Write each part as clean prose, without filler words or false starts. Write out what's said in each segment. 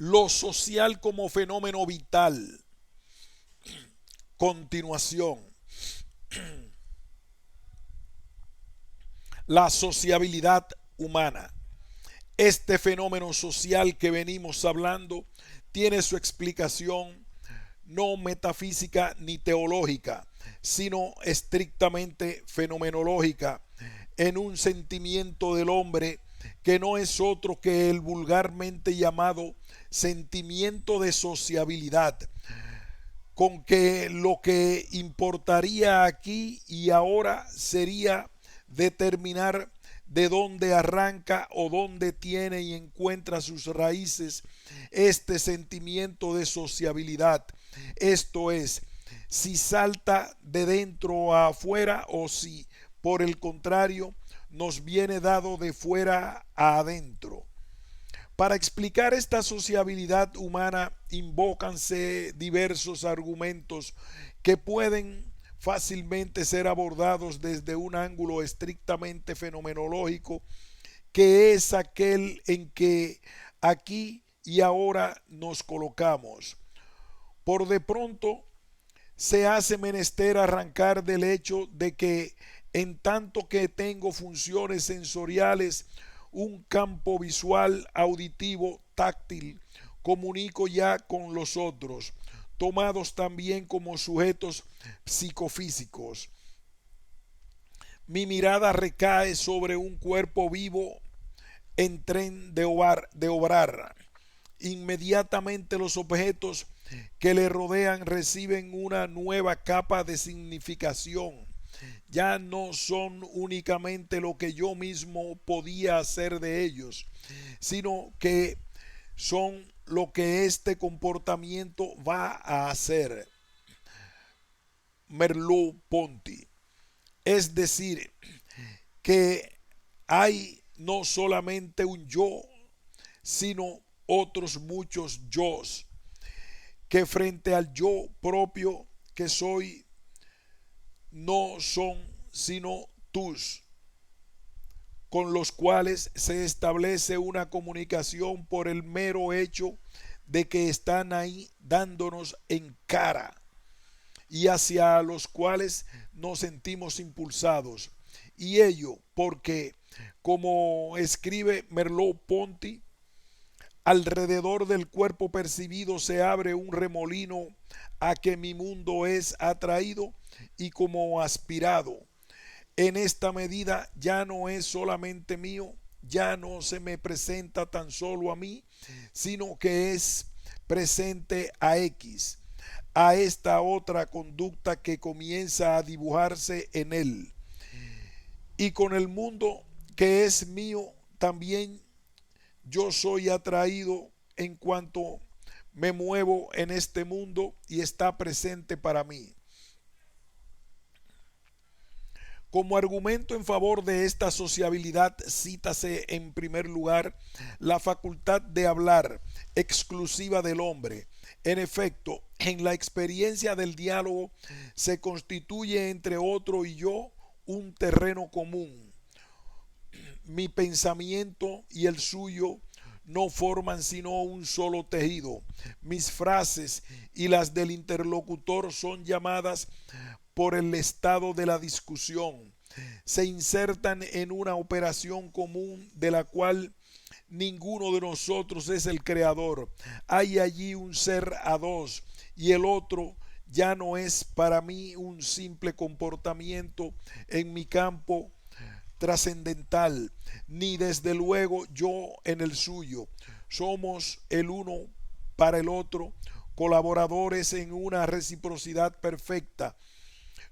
Lo social como fenómeno vital. Continuación. La sociabilidad humana. Este fenómeno social que venimos hablando tiene su explicación no metafísica ni teológica, sino estrictamente fenomenológica, en un sentimiento del hombre que no es otro que el vulgarmente llamado sentimiento de sociabilidad, con que lo que importaría aquí y ahora sería determinar de dónde arranca o dónde tiene y encuentra sus raíces este sentimiento de sociabilidad. Esto es, si salta de dentro a afuera o si, por el contrario, nos viene dado de fuera a adentro. Para explicar esta sociabilidad humana invócanse diversos argumentos que pueden fácilmente ser abordados desde un ángulo estrictamente fenomenológico, que es aquel en que aquí y ahora nos colocamos. Por de pronto se hace menester arrancar del hecho de que en tanto que tengo funciones sensoriales, un campo visual, auditivo, táctil, comunico ya con los otros, tomados también como sujetos psicofísicos. Mi mirada recae sobre un cuerpo vivo en tren de obrar. Inmediatamente los objetos que le rodean reciben una nueva capa de significación. Ya no son únicamente lo que yo mismo podía hacer de ellos, sino que son lo que este comportamiento va a hacer. Merleau-Ponty. Es decir, que hay no solamente un yo, sino otros muchos yos, que frente al yo propio que soy, no son sino tus, con los cuales se establece una comunicación por el mero hecho de que están ahí dándonos en cara y hacia los cuales nos sentimos impulsados. Y ello porque, como escribe Merleau-Ponty, alrededor del cuerpo percibido se abre un remolino a que mi mundo es atraído y como aspirado. En esta medida ya no es solamente mío, ya no se me presenta tan solo a mí, sino que es presente a X, a esta otra conducta que comienza a dibujarse en él. Y con el mundo que es mío también yo soy atraído en cuanto me muevo en este mundo y está presente para mí. Como argumento en favor de esta sociabilidad, cítase en primer lugar la facultad de hablar exclusiva del hombre. En efecto, en la experiencia del diálogo se constituye entre otro y yo un terreno común. Mi pensamiento y el suyo no forman sino un solo tejido. Mis frases y las del interlocutor son llamadas por el estado de la discusión. Se insertan en una operación común de la cual ninguno de nosotros es el creador. Hay allí un ser a dos y el otro ya no es para mí un simple comportamiento en mi campo trascendental, ni desde luego yo en el suyo. Somos el uno para el otro, colaboradores en una reciprocidad perfecta.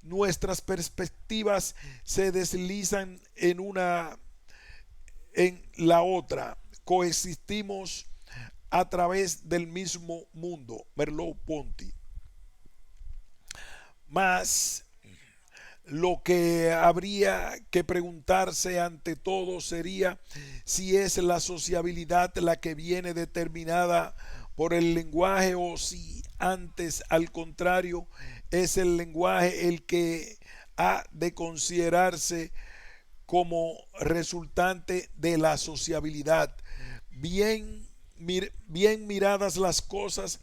Nuestras perspectivas se deslizan en una en la otra. Coexistimos a través del mismo mundo. Merleau-Ponty. Más lo que habría que preguntarse ante todo sería si es la sociabilidad la que viene determinada por el lenguaje o si antes, al contrario, es el lenguaje el que ha de considerarse como resultante de la sociabilidad. Bien bien miradas las cosas,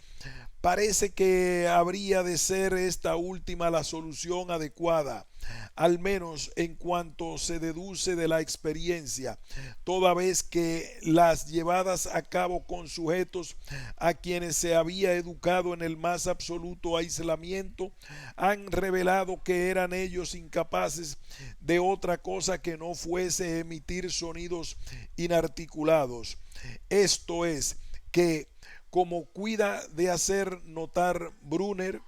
parece que habría de ser esta última la solución adecuada, al menos en cuanto se deduce de la experiencia, toda vez que las llevadas a cabo con sujetos a quienes se había educado en el más absoluto aislamiento han revelado que eran ellos incapaces de otra cosa que no fuese emitir sonidos inarticulados. Esto es, que como cuida de hacer notar Brunner,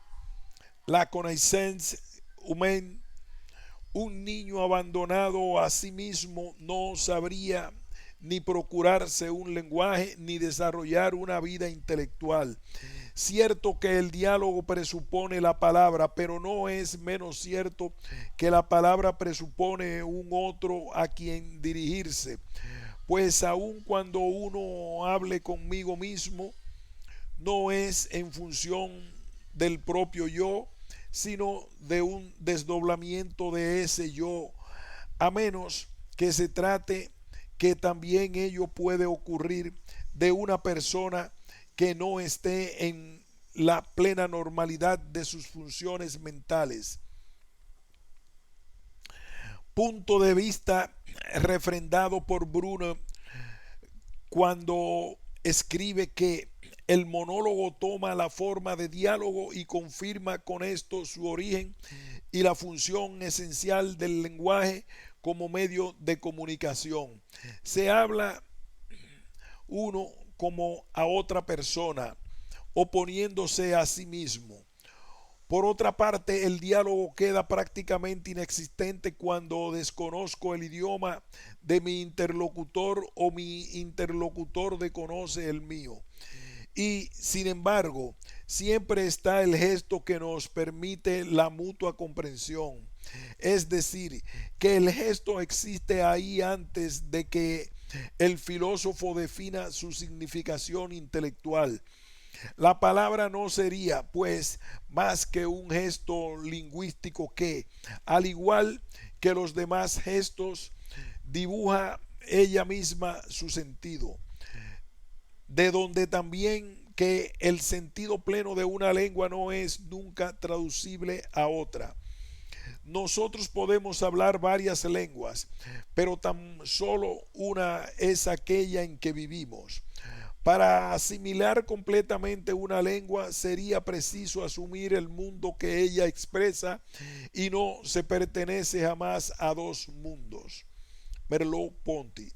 la connaissance humaine, un niño abandonado a sí mismo no sabría ni procurarse un lenguaje ni desarrollar una vida intelectual. Cierto que el diálogo presupone la palabra, pero no es menos cierto que la palabra presupone un otro a quien dirigirse. Pues aun cuando uno hable conmigo mismo, no es en función del propio yo, sino de un desdoblamiento de ese yo, a menos que se trate que también ello puede ocurrir de una persona que no esté en la plena normalidad de sus funciones mentales. Punto de vista refrendado por Bruno cuando escribe que el monólogo toma la forma de diálogo y confirma con esto su origen y la función esencial del lenguaje como medio de comunicación. Se habla uno como a otra persona, oponiéndose a sí mismo. Por otra parte, el diálogo queda prácticamente inexistente cuando desconozco el idioma de mi interlocutor o mi interlocutor desconoce el mío. Y sin embargo, siempre está el gesto que nos permite la mutua comprensión. Es decir, que el gesto existe ahí antes de que el filósofo defina su significación intelectual. La palabra no sería, pues, más que un gesto lingüístico que, al igual que los demás gestos, dibuja ella misma su sentido, de donde también que el sentido pleno de una lengua no es nunca traducible a otra. Nosotros podemos hablar varias lenguas, pero tan solo una es aquella en que vivimos. Para asimilar completamente una lengua sería preciso asumir el mundo que ella expresa y no se pertenece jamás a dos mundos. Merleau-Ponty.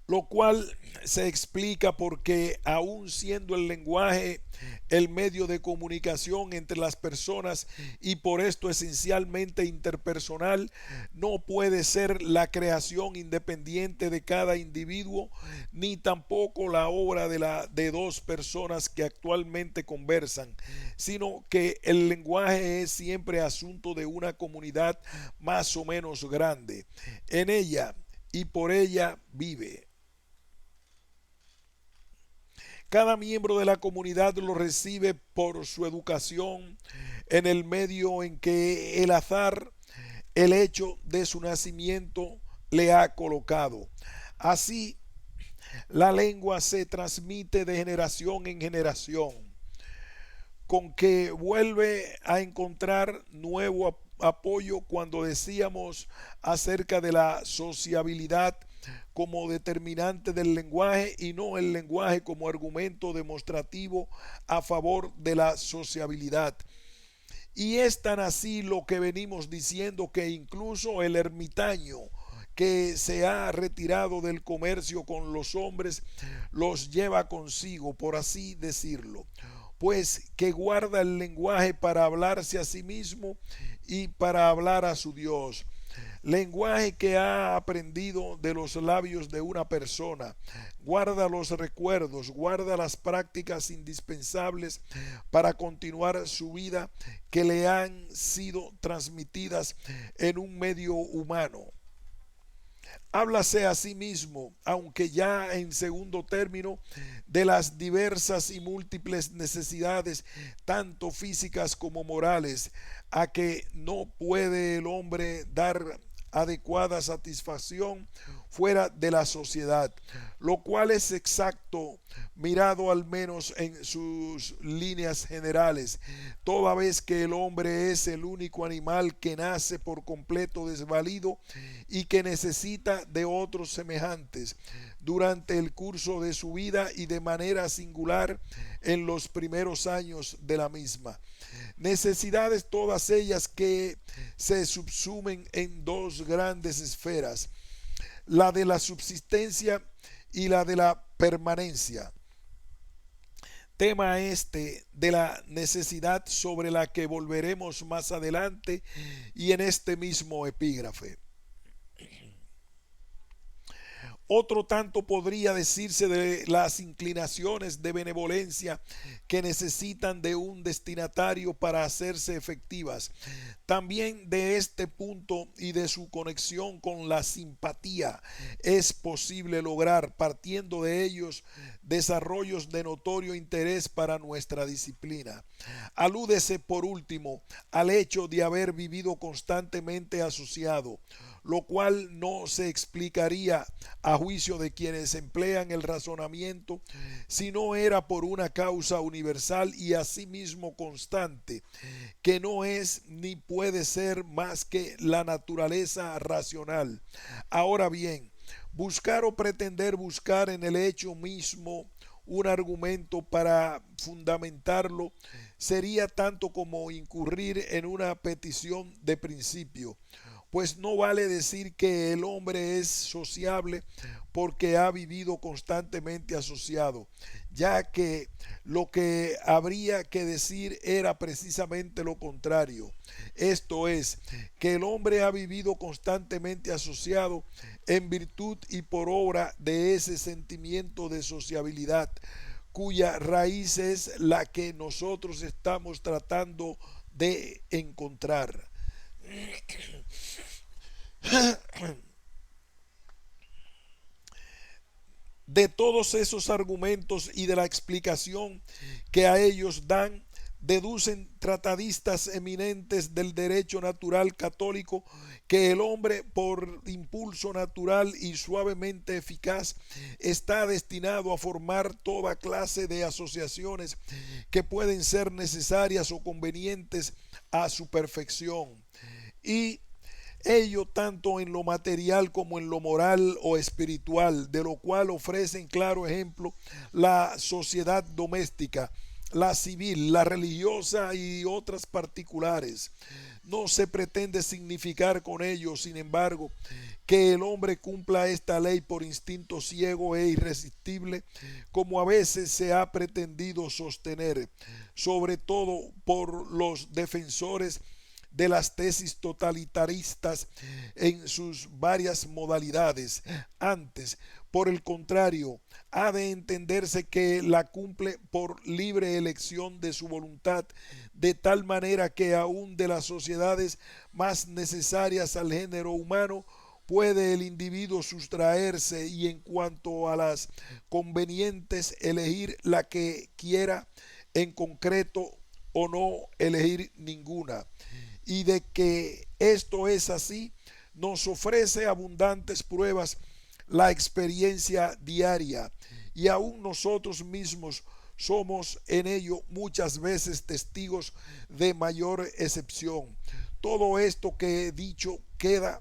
Lo cual se explica porque aun siendo el lenguaje el medio de comunicación entre las personas y por esto esencialmente interpersonal, no puede ser la creación independiente de cada individuo ni tampoco la obra de dos personas que actualmente conversan, sino que el lenguaje es siempre asunto de una comunidad más o menos grande. En ella y por ella vive. Cada miembro de la comunidad lo recibe por su educación en el medio en que el azar, el hecho de su nacimiento, le ha colocado. Así, la lengua se transmite de generación en generación, con que vuelve a encontrar nuevo apoyo cuando decíamos acerca de la sociabilidad como determinante del lenguaje y no el lenguaje como argumento demostrativo a favor de la sociabilidad. Y es tan así lo que venimos diciendo que incluso el ermitaño que se ha retirado del comercio con los hombres los lleva consigo, por así decirlo, pues que guarda el lenguaje para hablarse a sí mismo y para hablar a su Dios. Lenguaje que ha aprendido de los labios de una persona. Guarda los recuerdos, guarda las prácticas indispensables para continuar su vida que le han sido transmitidas en un medio humano. Háblase a sí mismo, aunque ya en segundo término, de las diversas y múltiples necesidades, tanto físicas como morales, a que no puede el hombre dar adecuada satisfacción fuera de la sociedad, lo cual es exacto mirado al menos en sus líneas generales, toda vez que el hombre es el único animal que nace por completo desvalido y que necesita de otros semejantes durante el curso de su vida y de manera singular en los primeros años de la misma. Necesidades todas ellas que se subsumen en dos grandes esferas, la de la subsistencia y la de la permanencia. Tema este de la necesidad sobre la que volveremos más adelante y en este mismo epígrafe. Otro tanto podría decirse de las inclinaciones de benevolencia que necesitan de un destinatario para hacerse efectivas. También de este punto y de su conexión con la simpatía es posible lograr, partiendo de ellos, desarrollos de notorio interés para nuestra disciplina. Alúdese por último al hecho de haber vivido constantemente asociado, lo cual no se explicaría a juicio de quienes emplean el razonamiento si no era por una causa universal y asimismo constante, que no es ni puede ser más que la naturaleza racional. Ahora bien, buscar o pretender buscar en el hecho mismo un argumento para fundamentarlo sería tanto como incurrir en una petición de principio, pues no vale decir que el hombre es sociable porque ha vivido constantemente asociado, ya que lo que habría que decir era precisamente lo contrario. Esto es, que el hombre ha vivido constantemente asociado en virtud y por obra de ese sentimiento de sociabilidad, cuya raíz es la que nosotros estamos tratando de encontrar. De todos esos argumentos y de la explicación que a ellos dan, deducen tratadistas eminentes del derecho natural católico que el hombre, por impulso natural y suavemente eficaz, está destinado a formar toda clase de asociaciones que pueden ser necesarias o convenientes a su perfección, y ello tanto en lo material como en lo moral o espiritual, de lo cual ofrecen claro ejemplo la sociedad doméstica, la civil, la religiosa y otras particulares. No se pretende significar con ello, sin embargo, que el hombre cumpla esta ley por instinto ciego e irresistible, como a veces se ha pretendido sostener, sobre todo por los defensores de las tesis totalitaristas en sus varias modalidades. Antes, por el contrario, ha de entenderse que la cumple por libre elección de su voluntad, de tal manera que aun de las sociedades más necesarias al género humano puede el individuo sustraerse y, en cuanto a las convenientes, elegir la que quiera en concreto o no elegir ninguna. Y de que esto es así, nos ofrece abundantes pruebas la experiencia diaria, y aún nosotros mismos somos en ello muchas veces testigos de mayor excepción. Todo esto que he dicho queda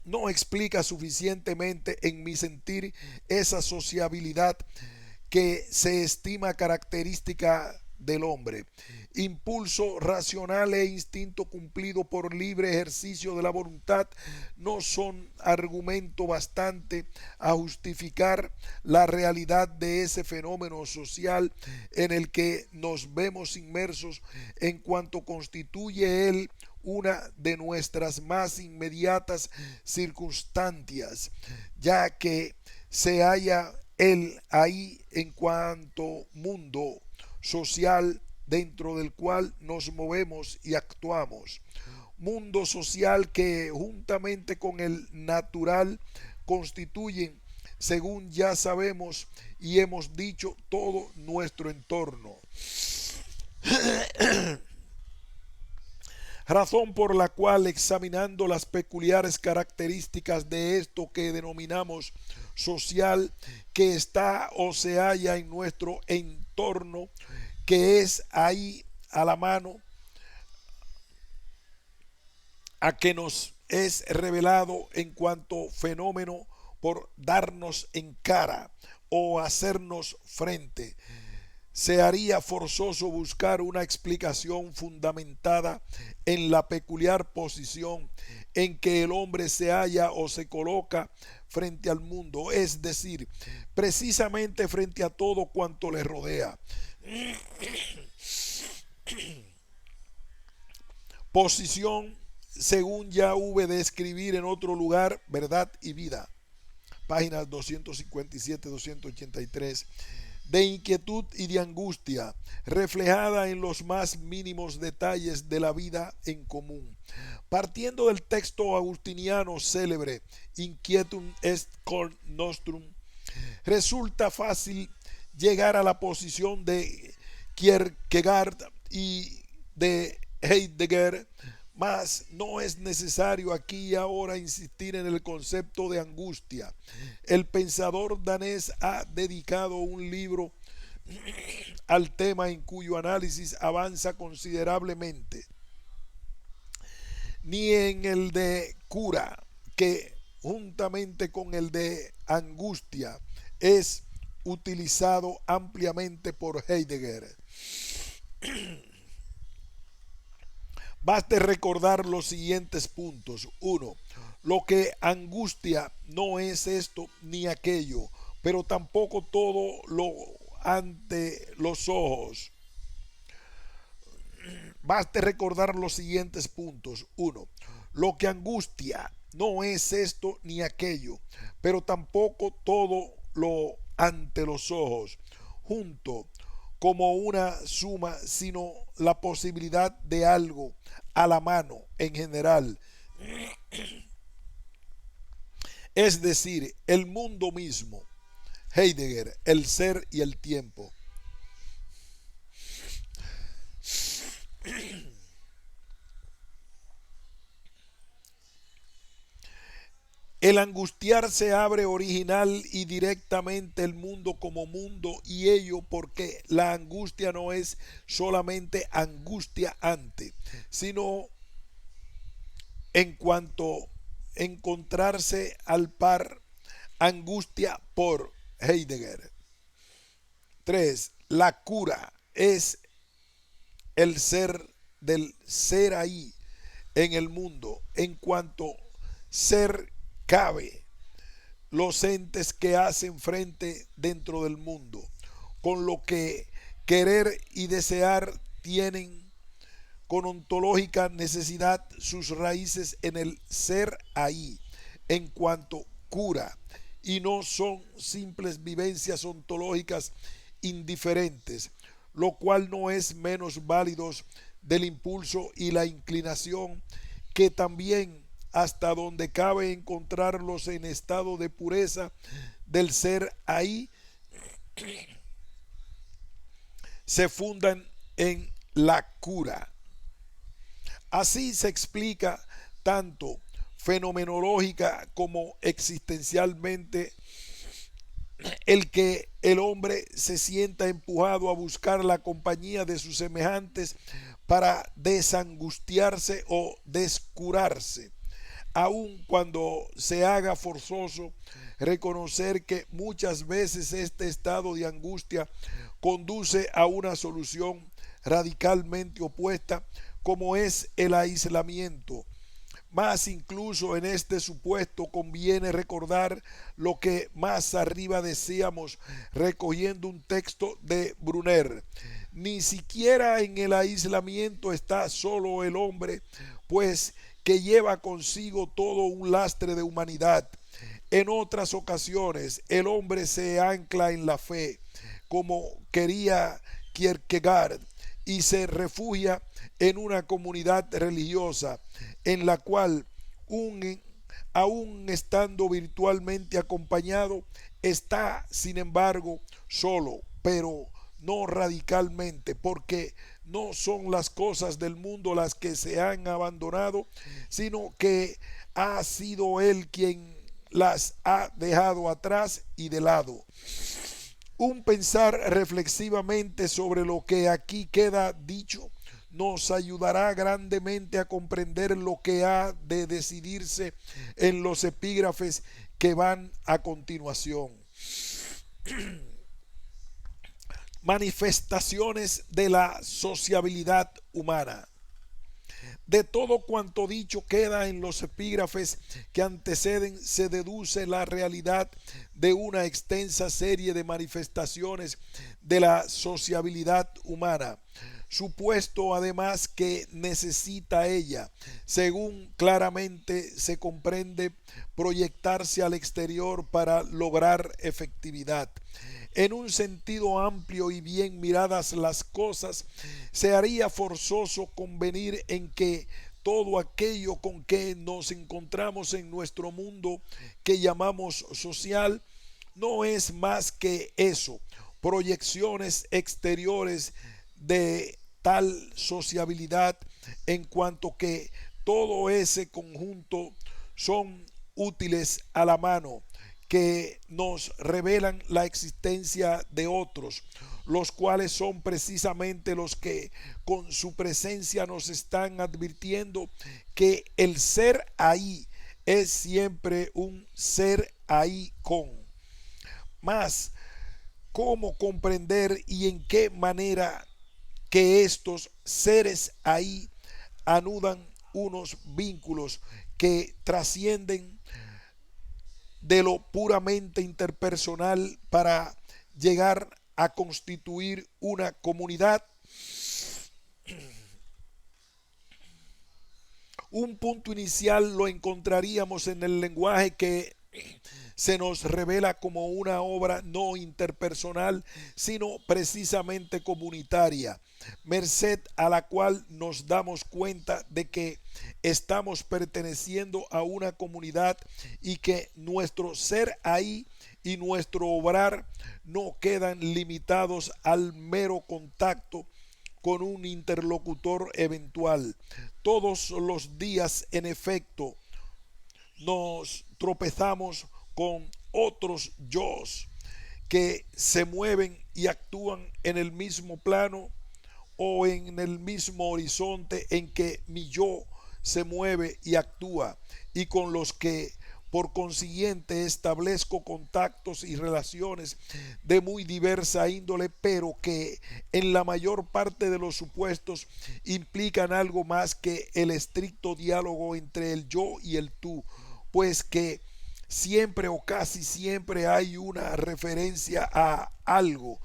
no explica suficientemente en mi sentir esa sociabilidad que se estima característica del hombre, impulso racional e instinto cumplido por libre ejercicio de la voluntad, no son argumento bastante a justificar la realidad de ese fenómeno social en el que nos vemos inmersos, en cuanto constituye él una de nuestras más inmediatas circunstancias, ya que se halla él ahí en cuanto mundo social dentro del cual nos movemos y actuamos. Mundo social que, juntamente con el natural, constituyen, según ya sabemos y hemos dicho, todo nuestro entorno. razón por la cual, examinando las peculiares características de esto que denominamos social, que está o se halla en nuestro entorno, que es ahí a la mano, a que nos es revelado en cuanto fenómeno por darnos en cara o hacernos frente, se haría forzoso buscar una explicación fundamentada en la peculiar posición en que el hombre se halla o se coloca frente al mundo, es decir, precisamente frente a todo cuanto le rodea. Posición, según ya hube de escribir en otro lugar, verdad y vida. Páginas 257-283. De inquietud y de angustia, reflejada en los más mínimos detalles de la vida en común. Partiendo del texto agustiniano célebre, Inquietum est cor nostrum, resulta fácil llegar a la posición de Kierkegaard y de Heidegger, mas no es necesario aquí y ahora insistir en el concepto de angustia. El pensador danés ha dedicado un libro al tema en cuyo análisis avanza considerablemente. Ni en el de cura, que juntamente con el de angustia es utilizado ampliamente por Heidegger. Baste recordar los siguientes puntos. 1. Lo que angustia no es esto ni aquello, pero tampoco todo lo ante los ojos. Baste recordar los siguientes puntos. 1. Lo que angustia no es esto ni aquello, pero tampoco todo lo ante los ojos, junto como una suma, sino la posibilidad de algo a la mano en general. Es decir, el mundo mismo. Heidegger, el ser y el tiempo. El angustiarse abre original y directamente el mundo como mundo, y ello porque la angustia no es solamente angustia ante, sino en cuanto encontrarse al par, angustia por Heidegger. 3. La cura es el ser del ser ahí en el mundo, en cuanto ser cabe los entes que hacen frente dentro del mundo, con lo que querer y desear tienen con ontológica necesidad sus raíces en el ser ahí, en cuanto cura, y no son simples vivencias ontológicas indiferentes, lo cual no es menos válidos del impulso y la inclinación que también, hasta donde cabe encontrarlos en estado de pureza del ser ahí, se fundan en la cura. Así se explica tanto fenomenológica como existencialmente el que el hombre se sienta empujado a buscar la compañía de sus semejantes para desangustiarse o descurarse, aun cuando se haga forzoso reconocer que muchas veces este estado de angustia conduce a una solución radicalmente opuesta, como es el aislamiento. Más incluso en este supuesto conviene recordar lo que más arriba decíamos recogiendo un texto de Brunner. Ni siquiera en el aislamiento está solo el hombre, pues que lleva consigo todo un lastre de humanidad. En otras ocasiones el hombre se ancla en la fe, como quería Kierkegaard, y se refugia en una comunidad religiosa en la cual, aun estando virtualmente acompañado, está sin embargo solo, pero no radicalmente, porque no son las cosas del mundo las que se han abandonado, sino que ha sido Él quien las ha dejado atrás y de lado. Un pensar reflexivamente sobre lo que aquí queda dicho nos ayudará grandemente a comprender lo que ha de decidirse en los epígrafes que van a continuación. Manifestaciones de la sociabilidad humana. De todo cuanto dicho queda en los epígrafes que anteceden, se deduce la realidad de una extensa serie de manifestaciones de la sociabilidad humana, supuesto además que necesita ella, según claramente se comprende, proyectarse al exterior para lograr efectividad. En un sentido amplio y bien miradas las cosas, se haría forzoso convenir en que todo aquello con que nos encontramos en nuestro mundo que llamamos social no es más que eso, proyecciones exteriores de tal sociabilidad, en cuanto que todo ese conjunto son útiles a la mano, que nos revelan la existencia de otros, los cuales son precisamente los que con su presencia nos están advirtiendo que el ser ahí es siempre un ser ahí con. Más, cómo comprender y en qué manera que estos seres ahí anudan unos vínculos que trascienden de lo puramente interpersonal para llegar a constituir una comunidad. Un punto inicial lo encontraríamos en el lenguaje que se nos revela como una obra no interpersonal, sino precisamente comunitaria, merced a la cual nos damos cuenta de que estamos perteneciendo a una comunidad y que nuestro ser ahí y nuestro obrar no quedan limitados al mero contacto con un interlocutor eventual. Todos los días, en efecto, nos tropezamos con otros yos que se mueven y actúan en el mismo plano o en el mismo horizonte en que mi yo se mueve y actúa, y con los que por consiguiente establezco contactos y relaciones de muy diversa índole, pero que en la mayor parte de los supuestos implican algo más que el estricto diálogo entre el yo y el tú, pues que siempre o casi siempre hay una referencia a algo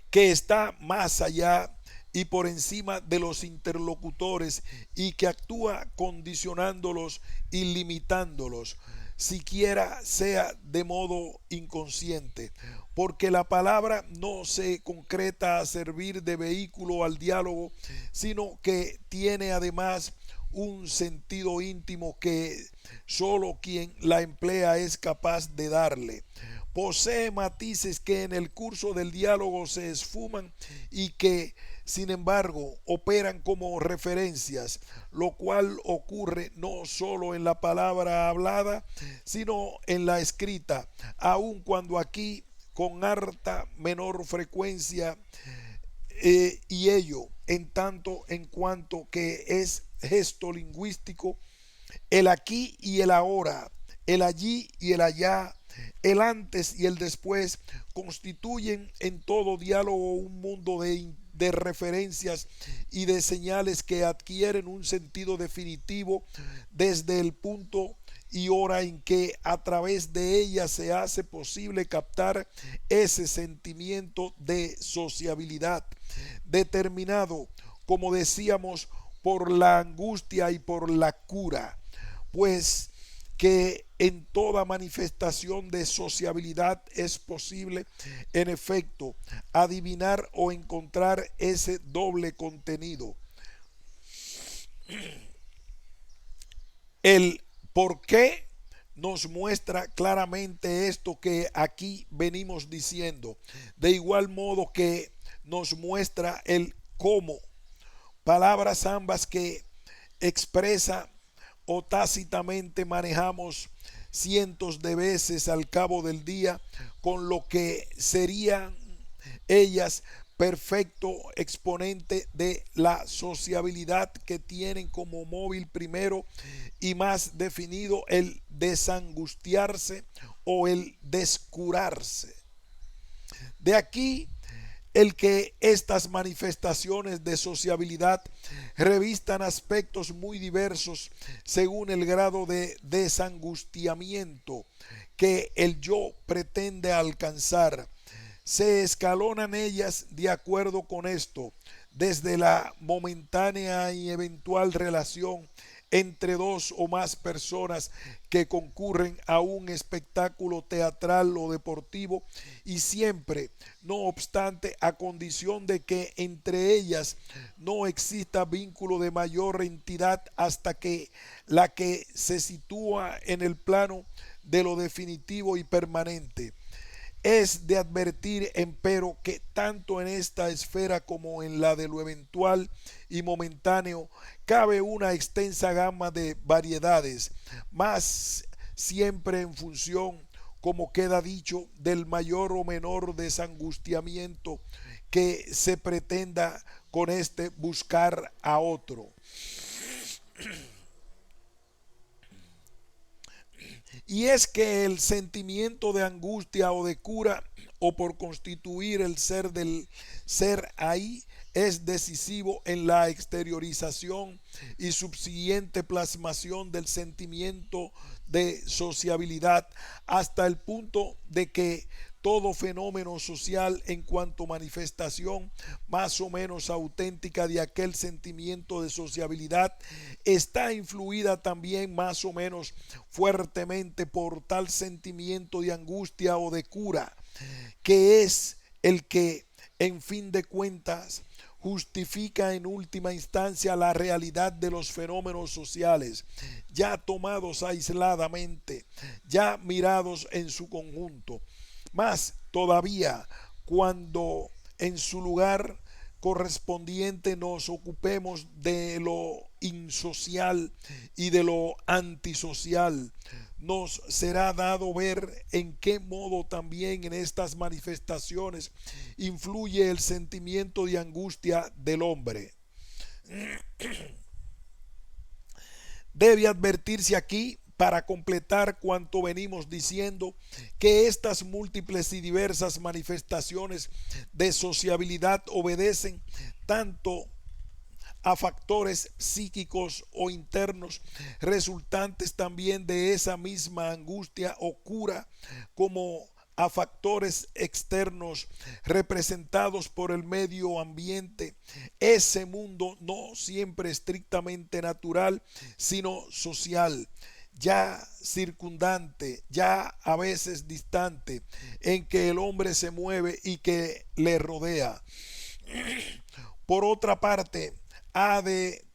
que está más allá y por encima de los interlocutores y que actúa condicionándolos y limitándolos, siquiera sea de modo inconsciente, porque la palabra no se concreta a servir de vehículo al diálogo, sino que tiene además un sentido íntimo que solo quien la emplea es capaz de darle. Posee matices que en el curso del diálogo se esfuman y que, sin embargo, operan como referencias, lo cual ocurre no solo en la palabra hablada, sino en la escrita, aun cuando aquí con harta menor frecuencia, y ello en tanto en cuanto que es gesto lingüístico, el aquí y el ahora, el allí y el allá, el antes y el después constituyen en todo diálogo un mundo de referencias y de señales que adquieren un sentido definitivo desde el punto y hora en que a través de ella se hace posible captar ese sentimiento de sociabilidad, determinado, como decíamos, por la angustia y por la cura, pues que en toda manifestación de sociabilidad es posible, en efecto, adivinar o encontrar ese doble contenido. El por qué nos muestra claramente esto que aquí venimos diciendo, de igual modo que nos muestra el cómo, palabras ambas que expresa o tácitamente manejamos cientos de veces al cabo del día, con lo que serían ellas perfecto exponente de la sociabilidad que tienen como móvil primero y más definido el desangustiarse o el descurarse. De aquí el que estas manifestaciones de sociabilidad revistan aspectos muy diversos según el grado de desangustiamiento que el yo pretende alcanzar. Se escalonan ellas de acuerdo con esto, desde la momentánea y eventual relación entre dos o más personas que concurren a un espectáculo teatral o deportivo, y siempre, no obstante, a condición de que entre ellas no exista vínculo de mayor entidad hasta que la que se sitúa en el plano de lo definitivo y permanente. Es de advertir, empero, que tanto en esta esfera como en la de lo eventual y momentáneo cabe una extensa gama de variedades, más siempre en función, como queda dicho, del mayor o menor desangustiamiento que se pretenda con este buscar a otro. Y es que el sentimiento de angustia o de cura, o por constituir el ser del ser ahí, es decisivo en la exteriorización y subsiguiente plasmación del sentimiento de sociabilidad, hasta el punto de que todo fenómeno social, en cuanto manifestación más o menos auténtica de aquel sentimiento de sociabilidad, está influida también más o menos fuertemente por tal sentimiento de angustia o de cura, que es el que, en fin de cuentas, justifica en última instancia la realidad de los fenómenos sociales, ya tomados aisladamente, ya mirados en su conjunto. Más todavía, cuando en su lugar correspondiente nos ocupemos de lo insocial y de lo antisocial, nos será dado ver en qué modo también en estas manifestaciones influye el sentimiento de angustia del hombre. Debe advertirse aquí, para completar cuanto venimos diciendo, que estas múltiples y diversas manifestaciones de sociabilidad obedecen tanto a factores psíquicos o internos, resultantes también de esa misma angustia o cura, como a factores externos representados por el medio ambiente, ese mundo no siempre estrictamente natural, sino social, ya circundante, ya a veces distante, en que el hombre se mueve y que le rodea. Por otra parte, ha de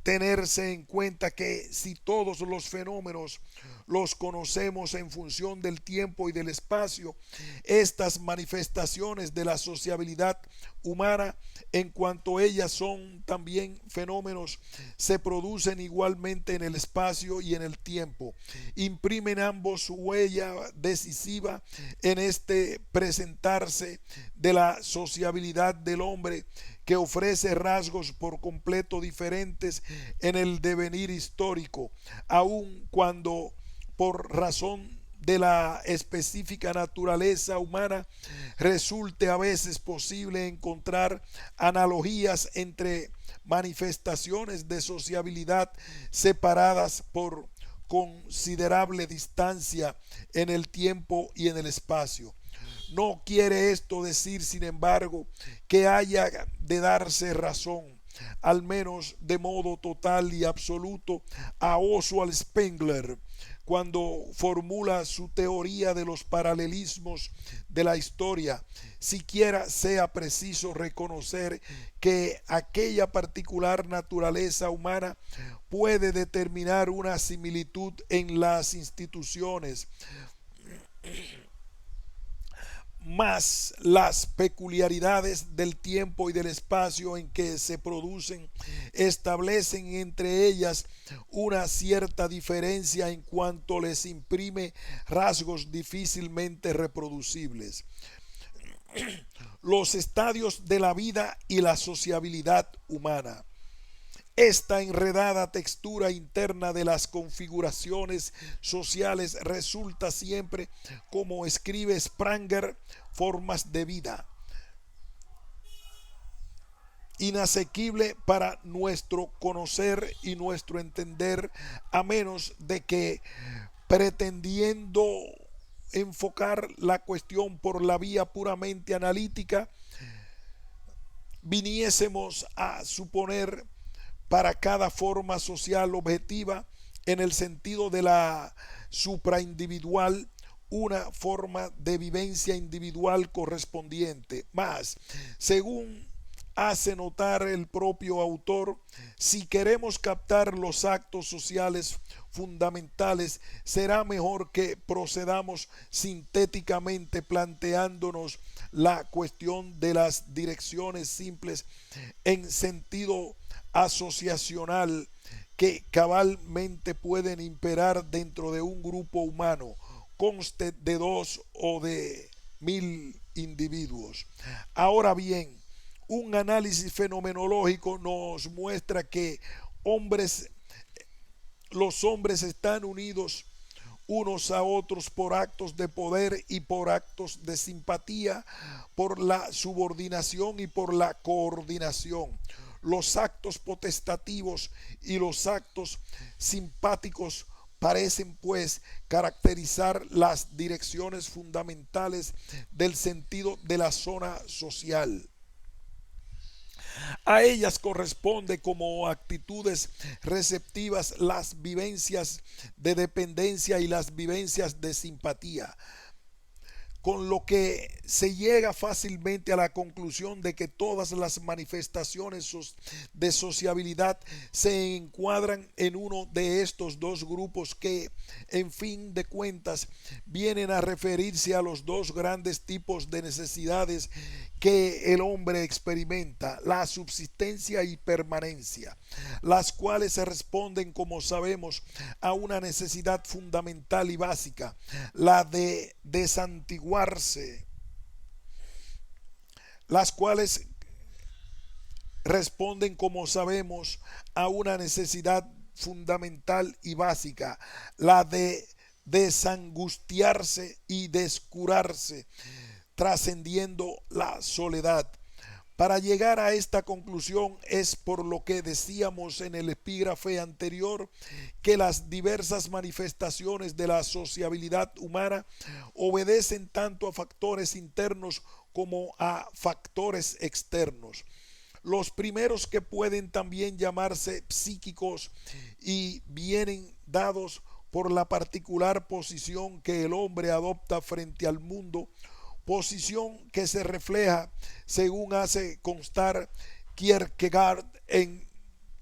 tenerse en cuenta que si todos los fenómenos los conocemos en función del tiempo y del espacio, estas manifestaciones de la sociabilidad humana, en cuanto ellas son también fenómenos, se producen igualmente en el espacio y en el tiempo. Imprimen ambos su huella decisiva en este presentarse de la sociabilidad del hombre, que ofrece rasgos por completo diferentes en el devenir histórico, aun cuando por razón de la específica naturaleza humana resulte a veces posible encontrar analogías entre manifestaciones de sociabilidad separadas por considerable distancia en el tiempo y en el espacio. No quiere esto decir, sin embargo, que haya de darse razón, al menos de modo total y absoluto, a Oswald Spengler cuando formula su teoría de los paralelismos de la historia. Siquiera sea preciso reconocer que aquella particular naturaleza humana puede determinar una similitud en las instituciones más las peculiaridades del tiempo y del espacio en que se producen establecen entre ellas una cierta diferencia en cuanto les imprime rasgos difícilmente reproducibles. Los estadios de la vida y la sociabilidad humana. Esta enredada textura interna de las configuraciones sociales resulta siempre, como escribe Spranger, formas de vida inasequible para nuestro conocer y nuestro entender, a menos de que, pretendiendo enfocar la cuestión por la vía puramente analítica, viniésemos a suponer para cada forma social objetiva, en el sentido de la supraindividual, una forma de vivencia individual correspondiente. Mas, según hace notar el propio autor, si queremos captar los actos sociales fundamentales, será mejor que procedamos sintéticamente planteándonos la cuestión de las direcciones simples en sentido asociacional que cabalmente pueden imperar dentro de un grupo humano, conste de 2 o de 1000 individuos. Ahora bien, un análisis fenomenológico nos muestra que los hombres están unidos unos a otros por actos de poder y por actos de simpatía, por la subordinación y por la coordinación. Los actos potestativos y los actos simpáticos parecen pues caracterizar las direcciones fundamentales del sentido de la zona social. A ellas corresponde como actitudes receptivas las vivencias de dependencia y las vivencias de simpatía, con lo que se llega fácilmente a la conclusión de que todas las manifestaciones de sociabilidad se encuadran en uno de estos dos grupos que, en fin de cuentas, vienen a referirse a los dos grandes tipos de necesidades que el hombre experimenta, la subsistencia y permanencia, las cuales se responden, como sabemos, a una necesidad fundamental y básica, la de desantiguarse, las cuales responden, como sabemos, a una necesidad fundamental y básica, la de desangustiarse y descurarse, trascendiendo la soledad. Para llegar a esta conclusión es por lo que decíamos en el epígrafe anterior que las diversas manifestaciones de la sociabilidad humana obedecen tanto a factores internos como a factores externos. Los primeros, que pueden también llamarse psíquicos y vienen dados por la particular posición que el hombre adopta frente al mundo, posición que se refleja, según hace constar Kierkegaard, en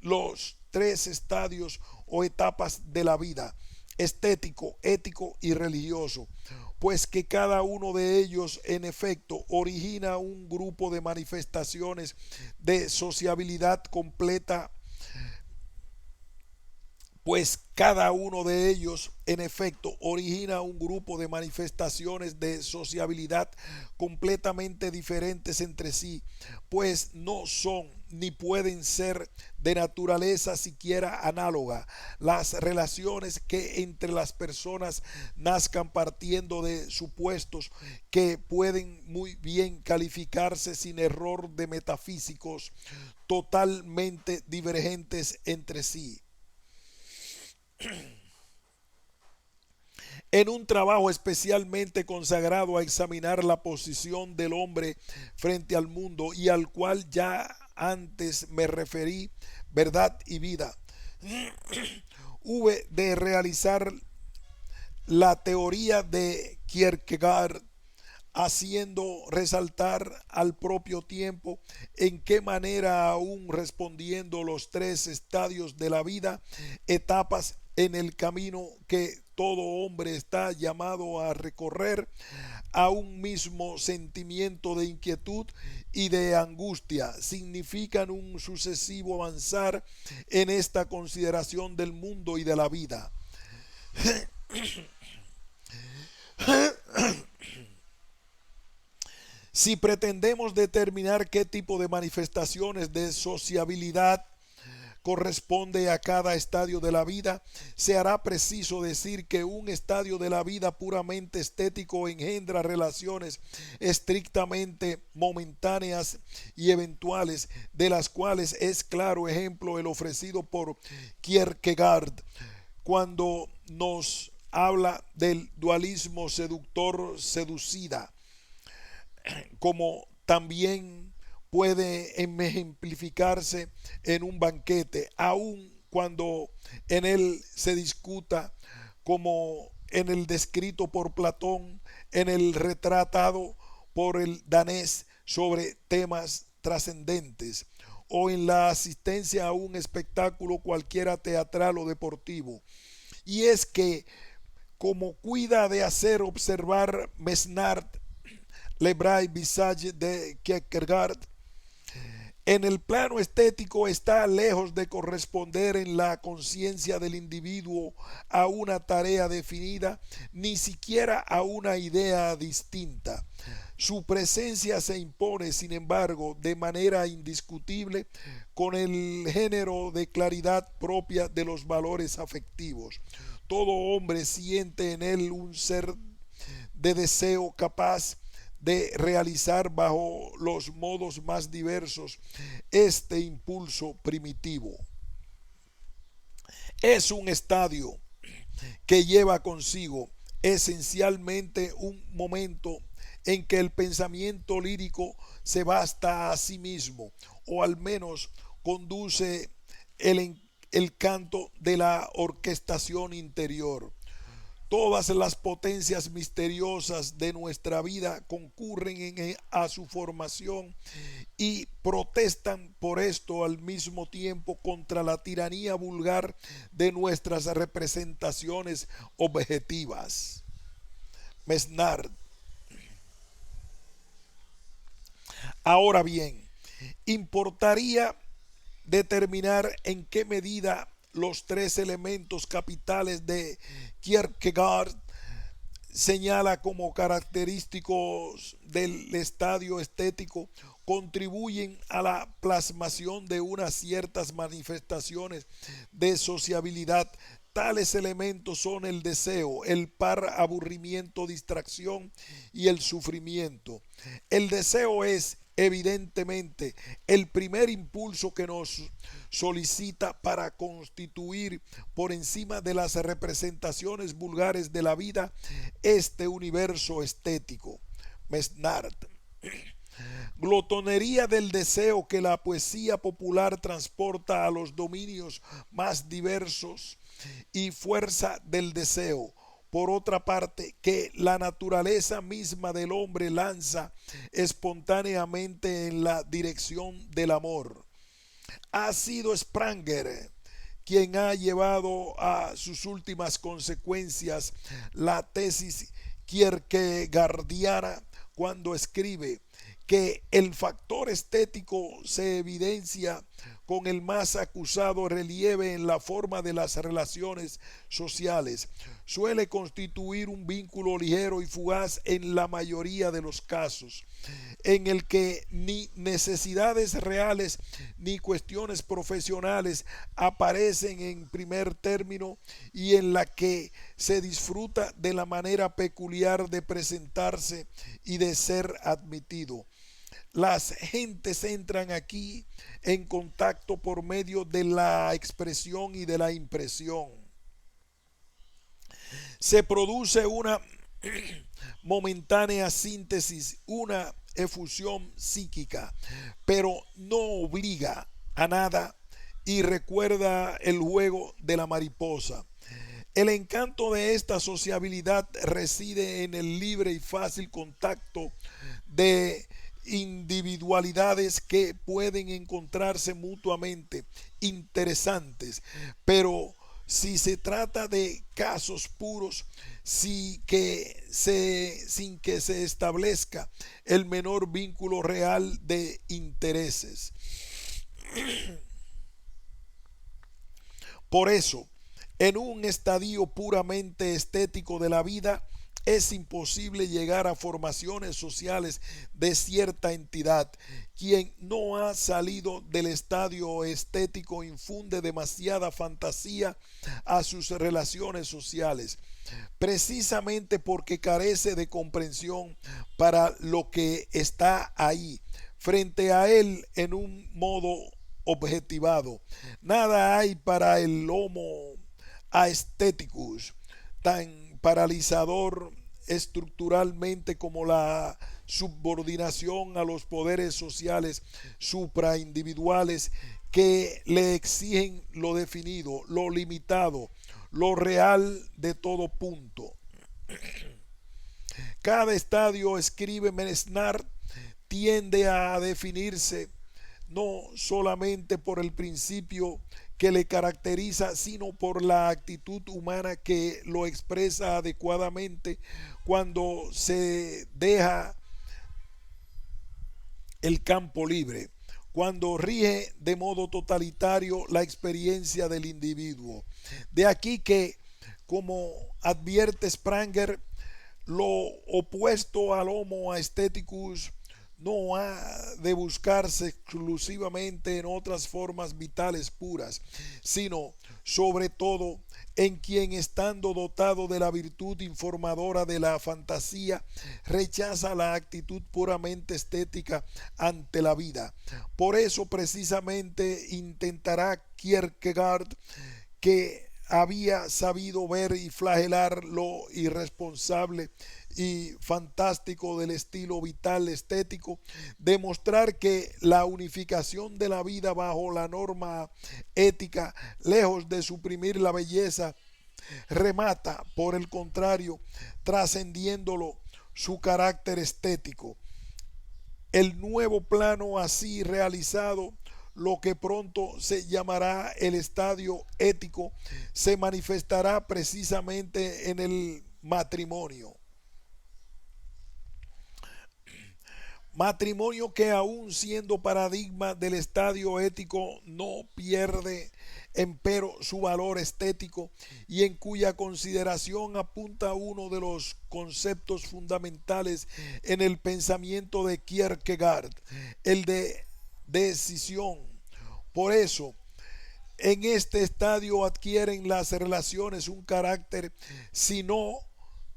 los tres estadios o etapas de la vida: estético, ético y religioso, pues que cada uno de ellos en efecto origina un grupo de manifestaciones de sociabilidad completa, pues cada uno de ellos en efecto origina un grupo de manifestaciones de sociabilidad completamente diferentes entre sí, pues no son ni pueden ser de naturaleza siquiera análoga las relaciones que entre las personas nazcan partiendo de supuestos que pueden muy bien calificarse sin error de metafísicos totalmente divergentes entre sí. En un trabajo especialmente consagrado a examinar la posición del hombre frente al mundo y al cual ya antes me referí, Verdad y Vida, hube de realizar la teoría de Kierkegaard, haciendo resaltar al propio tiempo en qué manera, aún respondiendo los tres estadios de la vida, etapas en el camino que todo hombre está llamado a recorrer a un mismo sentimiento de inquietud y de angustia. Significan un sucesivo avanzar en esta consideración del mundo y de la vida. Si pretendemos determinar qué tipo de manifestaciones de sociabilidad corresponde a cada estadio de la vida, se hará preciso decir que un estadio de la vida puramente estético engendra relaciones estrictamente momentáneas y eventuales, de las cuales es claro ejemplo el ofrecido por Kierkegaard cuando nos habla del dualismo seductor-seducida, como también puede ejemplificarse en un banquete, aun cuando en él se discuta, como en el descrito por Platón, en el retratado por el danés sobre temas trascendentes, o en la asistencia a un espectáculo cualquiera teatral o deportivo. Y es que, como cuida de hacer observar Mesnard, Le Bray Visage de Kierkegaard, en el plano estético está lejos de corresponder en la conciencia del individuo a una tarea definida, ni siquiera a una idea distinta. Su presencia se impone, sin embargo, de manera indiscutible con el género de claridad propia de los valores afectivos. Todo hombre siente en él un ser de deseo capaz de realizar bajo los modos más diversos este impulso primitivo. Es un estadio que lleva consigo esencialmente un momento en que el pensamiento lírico se basta a sí mismo, o al menos conduce el canto de la orquestación interior. Todas las potencias misteriosas de nuestra vida concurren a su formación y protestan por esto al mismo tiempo contra la tiranía vulgar de nuestras representaciones objetivas. Mesnard. Ahora bien, importaría determinar en qué medida los tres elementos capitales de Kierkegaard señala como característicos del estadio estético contribuyen a la plasmación de unas ciertas manifestaciones de sociabilidad. Tales elementos son el deseo, el par aburrimiento, distracción y el sufrimiento. El deseo es evidentemente el primer impulso que nos solicita para constituir por encima de las representaciones vulgares de la vida este universo estético. Mesnard. Glotonería del deseo que la poesía popular transporta a los dominios más diversos y fuerza del deseo, por otra parte, que la naturaleza misma del hombre lanza espontáneamente en la dirección del amor. Ha sido Spranger quien ha llevado a sus últimas consecuencias la tesis kierkegaardiana cuando escribe que el factor estético se evidencia con el más acusado relieve en la forma de las relaciones sociales. Suele constituir un vínculo ligero y fugaz en la mayoría de los casos, en el que ni necesidades reales ni cuestiones profesionales aparecen en primer término y en la que se disfruta de la manera peculiar de presentarse y de ser admitido. Las gentes entran aquí en contacto por medio de la expresión y de la impresión. Se produce una momentánea síntesis, una efusión psíquica, pero no obliga a nada y recuerda el juego de la mariposa. El encanto de esta sociabilidad reside en el libre y fácil contacto de individualidades que pueden encontrarse mutuamente interesantes, pero Si se trata de casos puros, sin que se establezca el menor vínculo real de intereses. Por eso, en un estadio puramente estético de la vida, es imposible llegar a formaciones sociales de cierta entidad. Quien no ha salido del estadio estético infunde demasiada fantasía a sus relaciones sociales, precisamente porque carece de comprensión para lo que está ahí, frente a él en un modo objetivado. Nada hay para el homo aestheticus tan paralizador estructuralmente como la subordinación a los poderes sociales supraindividuales que le exigen lo definido, lo limitado, lo real de todo punto. Cada estadio, escribe Mesnard, tiende a definirse no solamente por el principio que le caracteriza, sino por la actitud humana que lo expresa adecuadamente cuando se deja el campo libre, cuando rige de modo totalitario la experiencia del individuo. De aquí que, como advierte Spranger, lo opuesto al homo aestheticus no ha de buscarse exclusivamente en otras formas vitales puras, sino sobre todo en quien, estando dotado de la virtud informadora de la fantasía, rechaza la actitud puramente estética ante la vida. Por eso precisamente intentará Kierkegaard, que había sabido ver y flagelar lo irresponsable y fantástico del estilo vital estético, demostrar que la unificación de la vida bajo la norma ética, lejos de suprimir la belleza, remata, por el contrario, trascendiéndolo, su carácter estético. El nuevo plano así realizado, lo que pronto se llamará el estadio ético, se manifestará precisamente en el matrimonio. Matrimonio que, aun siendo paradigma del estadio ético, no pierde empero su valor estético, y en cuya consideración apunta uno de los conceptos fundamentales en el pensamiento de Kierkegaard, el de decisión. Por eso, en este estadio adquieren las relaciones un carácter, sino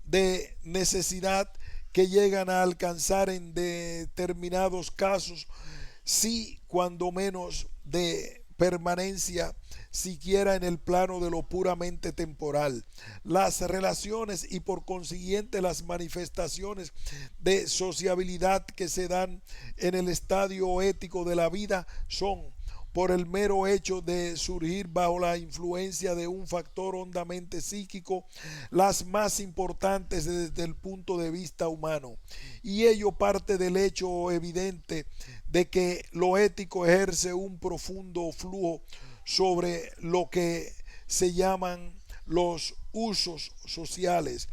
de necesidad, que llegan a alcanzar en determinados casos, sí, cuando menos de permanencia, siquiera en el plano de lo puramente temporal. Las relaciones y por consiguiente las manifestaciones de sociabilidad que se dan en el estadio ético de la vida son, por el mero hecho de surgir bajo la influencia de un factor hondamente psíquico, las más importantes desde el punto de vista humano. Y ello parte del hecho evidente de que lo ético ejerce un profundo flujo sobre lo que se llaman los usos sociales.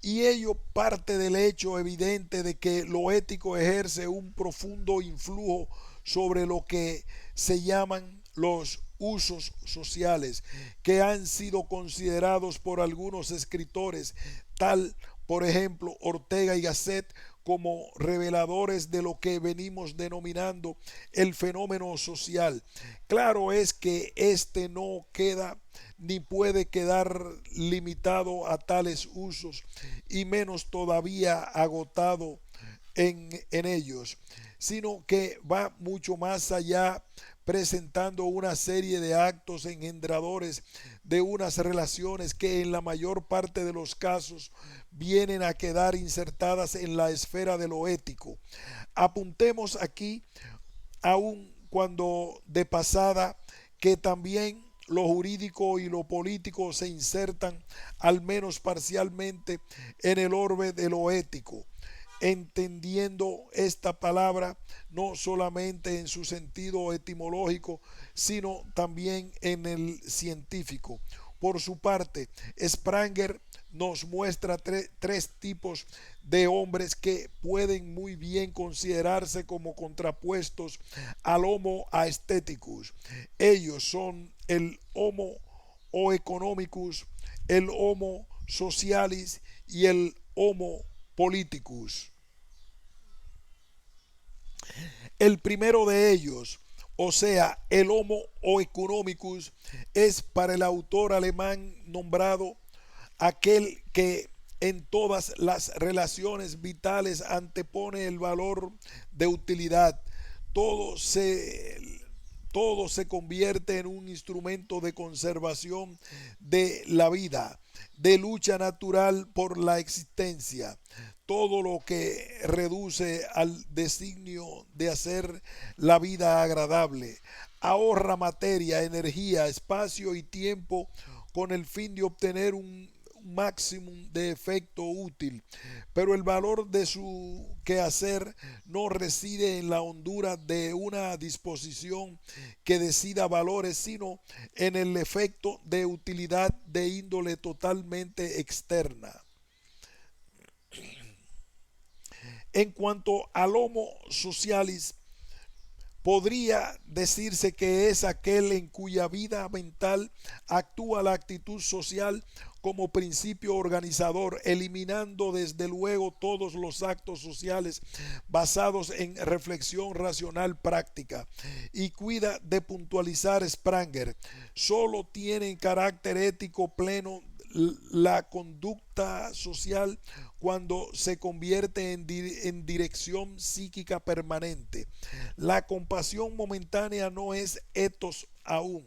Y ello parte del hecho evidente de que lo ético ejerce un profundo influjo sobre lo que se llaman los usos sociales, que han sido considerados por algunos escritores, tal por ejemplo Ortega y Gasset, como reveladores de lo que venimos denominando el fenómeno social. Claro es que este no queda ni puede quedar limitado a tales usos, y menos todavía agotado en ellos, sino que va mucho más allá, presentando una serie de actos engendradores de unas relaciones que en la mayor parte de los casos vienen a quedar insertadas en la esfera de lo ético. Apuntemos aquí, aun cuando de pasada, que también lo jurídico y lo político se insertan, al menos parcialmente, en el orbe de lo ético. entendiendo esta palabra no solamente en su sentido etimológico, sino también en el científico. Por su parte, Spranger nos muestra tres tipos de hombres que pueden muy bien considerarse como contrapuestos al Homo aestheticus. Ellos son el Homo o economicus, el Homo socialis y el Homo politicus. El primero de ellos, o sea, el Homo o economicus, es para el autor alemán nombrado aquel que en todas las relaciones vitales antepone el valor de utilidad. Todo se, todo se convierte en un instrumento de conservación de la vida, de lucha natural por la existencia. Todo lo que reduce al designio de hacer la vida agradable. Ahorra materia, energía, espacio y tiempo con el fin de obtener un máximo de efecto útil, pero el valor de su quehacer no reside en la hondura de una disposición que decida valores, sino en el efecto de utilidad de índole totalmente externa. En cuanto al Homo socialis, podría decirse que es aquel en cuya vida mental actúa la actitud social como principio organizador, eliminando desde luego todos los actos sociales basados en reflexión racional práctica. Y cuida de puntualizar Spranger, solo tiene carácter ético pleno la conducta social cuando se convierte en dirección psíquica permanente. La compasión momentánea no es etos aún.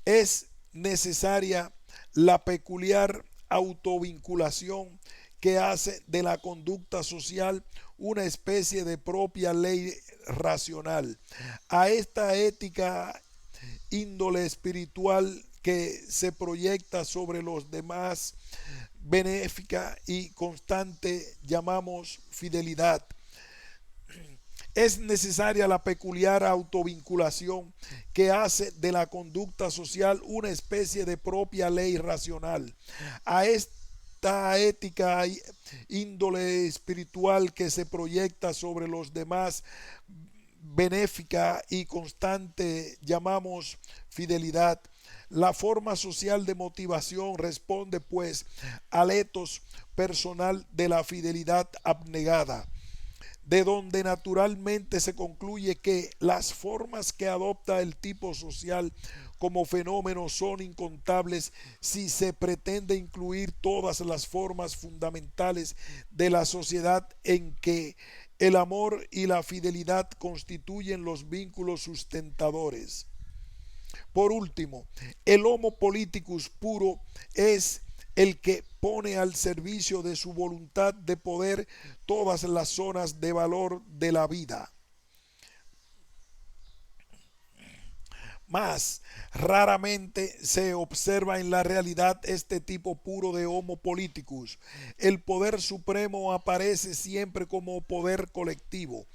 Es necesaria la peculiar autovinculación que hace de la conducta social una especie de propia ley racional. A esta ética índole espiritual que se proyecta sobre los demás, benéfica y constante, llamamos fidelidad. Es necesaria la peculiar autovinculación que hace de la conducta social una especie de propia ley racional. A esta ética índole espiritual que se proyecta sobre los demás, benéfica y constante, llamamos fidelidad. La forma social de motivación responde pues al etos personal de la fidelidad abnegada, de donde naturalmente se concluye que las formas que adopta el tipo social como fenómeno son incontables si se pretende incluir todas las formas fundamentales de la sociedad en que el amor y la fidelidad constituyen los vínculos sustentadores. Por último, el Homo politicus puro es el que pone al servicio de su voluntad de poder todas las zonas de valor de la vida. Más raramente se observa en la realidad este tipo puro de Homo politicus. El poder supremo aparece siempre como poder colectivo.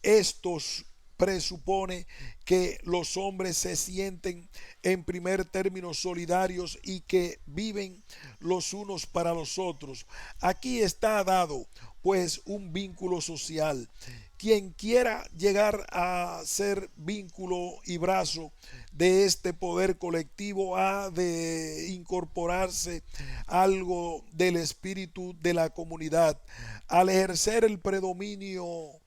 Estos presupone que los hombres se sienten en primer término solidarios y que viven los unos para los otros. Aquí está dado pues un vínculo social. Quien quiera llegar a ser vínculo y brazo de este poder colectivo ha de incorporarse algo del espíritu de la comunidad. Al ejercer el predominio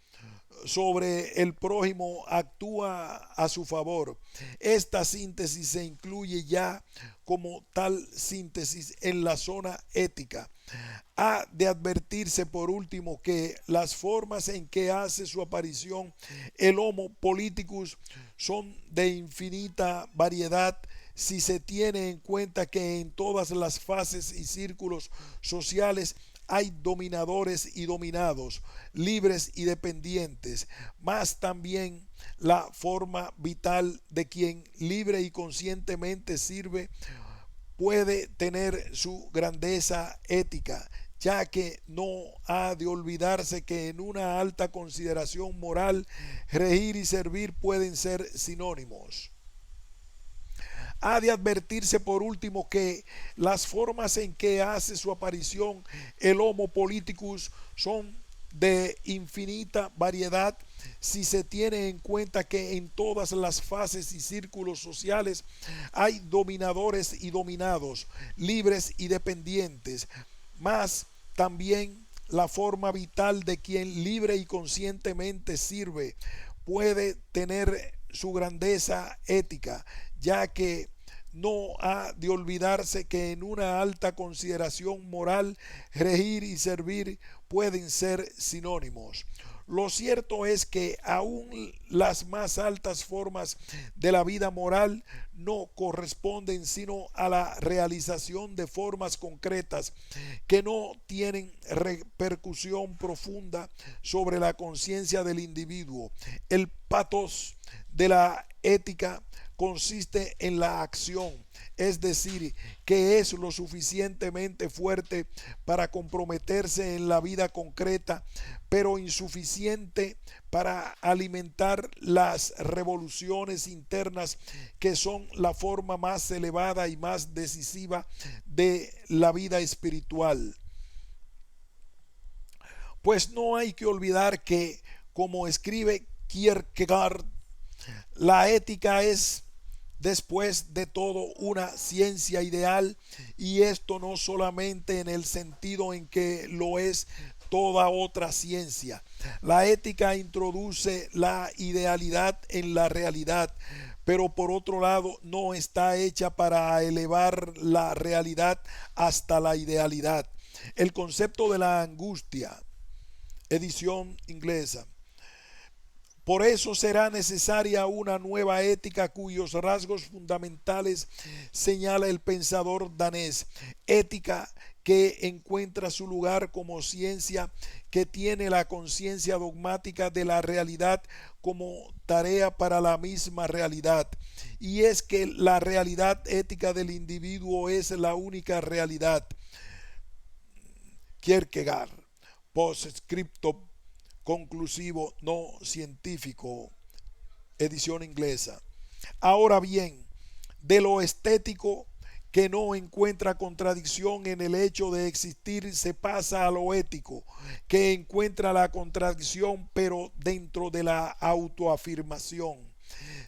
sobre el prójimo actúa a su favor. Esta síntesis se incluye ya como tal síntesis en la zona ética. Ha de advertirse por último que las formas en que hace su aparición el Homo politicus son de infinita variedad si se tiene en cuenta que en todas las fases y círculos sociales hay dominadores y dominados, libres y dependientes, mas también la forma vital de quien libre y conscientemente sirve puede tener su grandeza ética, ya que no ha de olvidarse que en una alta consideración moral, regir y servir pueden ser sinónimos. Ha de advertirse por último que las formas en que hace su aparición el Homo politicus son de infinita variedad si se tiene en cuenta que en todas las fases y círculos sociales hay dominadores y dominados, libres y dependientes, mas también la forma vital de quien libre y conscientemente sirve puede tener su grandeza ética, ya que no ha de olvidarse que en una alta consideración moral, regir y servir pueden ser sinónimos. Lo cierto es que aún las más altas formas de la vida moral no corresponden sino a la realización de formas concretas que no tienen repercusión profunda sobre la conciencia del individuo. El patos de la ética consiste en la acción, es decir, que es lo suficientemente fuerte para comprometerse en la vida concreta, pero insuficiente para alimentar las revoluciones internas que son la forma más elevada y más decisiva de la vida espiritual. Pues no hay que olvidar que, como escribe Kierkegaard, la ética es después de todo una ciencia ideal, y esto no solamente en el sentido en que lo es toda otra ciencia. La ética introduce la idealidad en la realidad, pero por otro lado no está hecha para elevar la realidad hasta la idealidad. El concepto de la angustia, edición inglesa. Por eso será necesaria una nueva ética cuyos rasgos fundamentales señala el pensador danés. Ética que encuentra su lugar como ciencia que tiene la conciencia dogmática de la realidad como tarea para la misma realidad. Y es que la realidad ética del individuo es la única realidad. Kierkegaard, postscripto conclusivo no científico, edición inglesa. Ahora bien, de lo estético que no encuentra contradicción en el hecho de existir, se pasa a lo ético, que encuentra la contradicción pero dentro de la autoafirmación.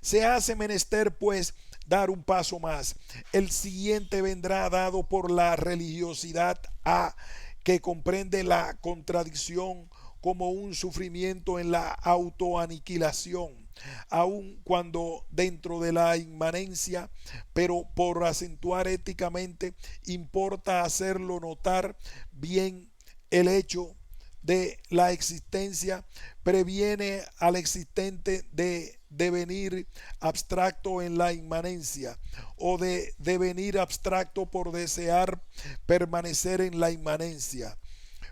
Se hace menester pues dar un paso más. El siguiente vendrá dado por la religiosidad A, que comprende la contradicción como un sufrimiento en la autoaniquilación, aun cuando dentro de la inmanencia, pero por acentuar éticamente, importa hacerlo notar bien el hecho de la existencia, previene al existente de devenir abstracto en la inmanencia o de devenir abstracto por desear permanecer en la inmanencia.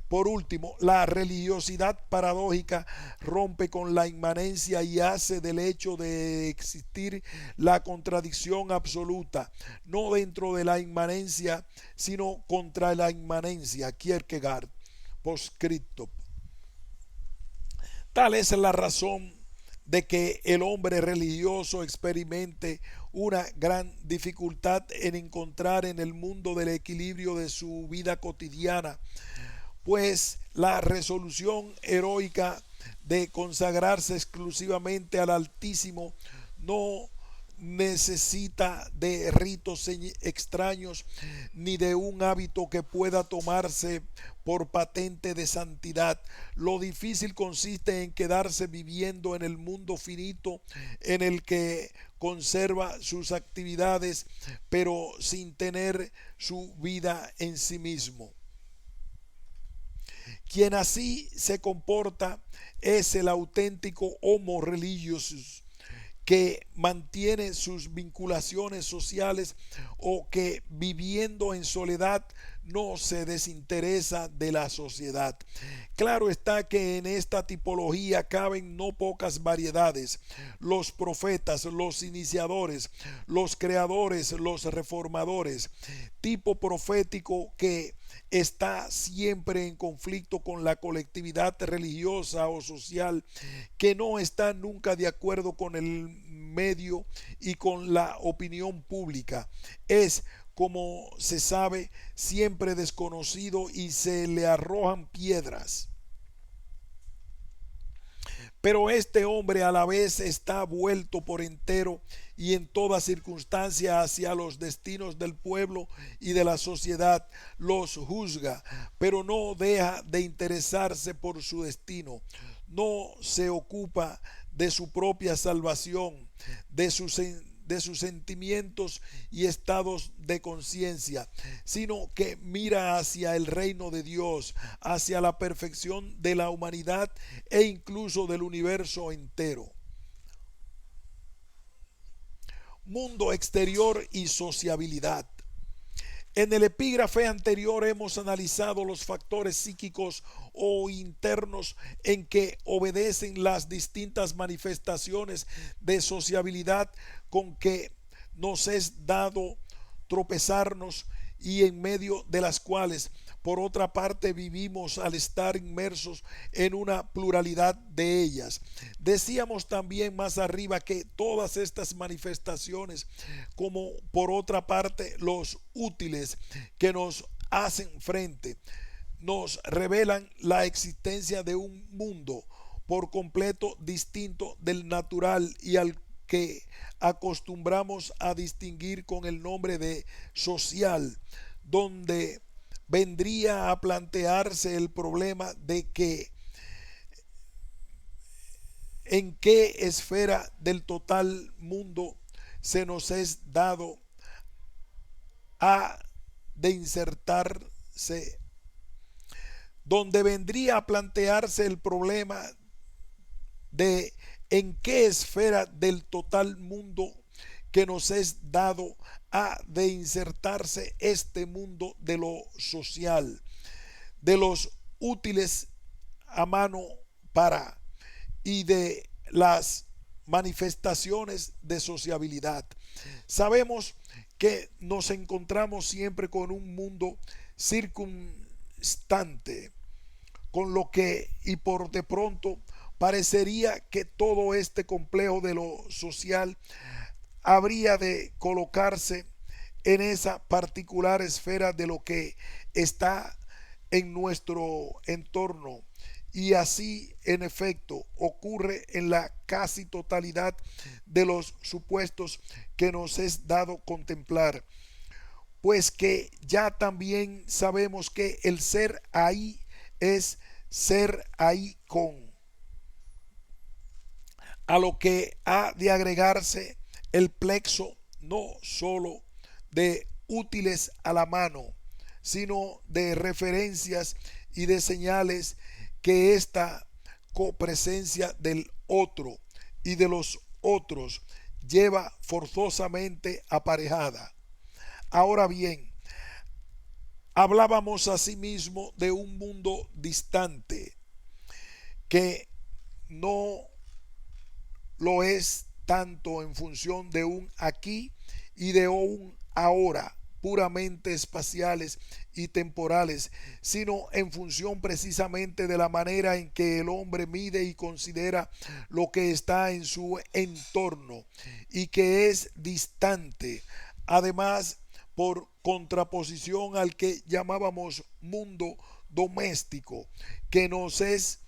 Por último, la religiosidad paradójica rompe con la inmanencia y hace del hecho de existir la contradicción absoluta, no dentro de la inmanencia, sino contra la inmanencia. Kierkegaard, postscripto. Tal es la razón de que el hombre religioso experimente una gran dificultad en encontrar en el mundo del equilibrio de su vida cotidiana, pues la resolución heroica de consagrarse exclusivamente al Altísimo no necesita de ritos extraños ni de un hábito que pueda tomarse por patente de santidad. Lo difícil consiste en quedarse viviendo en el mundo finito en el que conserva sus actividades, pero sin tener su vida en sí mismo. Quien así se comporta es el auténtico homo religiosus, que mantiene sus vinculaciones sociales o que viviendo en soledad no se desinteresa de la sociedad. Claro está que en esta tipología caben no pocas variedades: los profetas, los iniciadores, los creadores, los reformadores. Tipo profético que está siempre en conflicto con la colectividad religiosa o social, que no está nunca de acuerdo con el medio y con la opinión pública. Es, como se sabe, siempre desconocido y se le arrojan piedras. Pero este hombre a la vez está vuelto por entero y en toda circunstancia hacia los destinos del pueblo y de la sociedad. Los juzga, pero no deja de interesarse por su destino. No se ocupa de su propia salvación, de sus sentimientos y estados de conciencia, sino que mira hacia el reino de Dios, hacia la perfección de la humanidad e incluso del universo entero. Mundo exterior y sociabilidad. En el epígrafe anterior hemos analizado los factores psíquicos o internos en que obedecen las distintas manifestaciones de sociabilidad con que nos es dado tropezarnos y en medio de las cuales, por otra parte, vivimos al estar inmersos en una pluralidad de ellas. Decíamos también más arriba que todas estas manifestaciones, como por otra parte los útiles que nos hacen frente, nos revelan la existencia de un mundo por completo distinto del natural y al que acostumbramos a distinguir con el nombre de social, donde vendría a plantearse el problema de que en qué esfera del total mundo se nos es dado a de insertarse, donde vendría a plantearse el problema de en qué esfera del total mundo que nos es dado ha de insertarse este mundo de lo social, de los útiles a mano para y de las manifestaciones de sociabilidad. Sabemos que nos encontramos siempre con un mundo circunstante, con lo que y por de pronto parecería que todo este complejo de lo social habría de colocarse en esa particular esfera de lo que está en nuestro entorno. Y así, en efecto, ocurre en la casi totalidad de los supuestos que nos es dado contemplar. Pues que ya también sabemos que el ser ahí es ser ahí con, a lo que ha de agregarse el plexo no sólo de útiles a la mano, sino de referencias y de señales que esta copresencia del otro y de los otros lleva forzosamente aparejada. Ahora bien, hablábamos asimismo de un mundo distante que no lo es tanto en función de un aquí y de un ahora puramente espaciales y temporales, sino en función precisamente de la manera en que el hombre mide y considera lo que está en su entorno y que es distante, además por contraposición al que llamábamos mundo doméstico, que nos es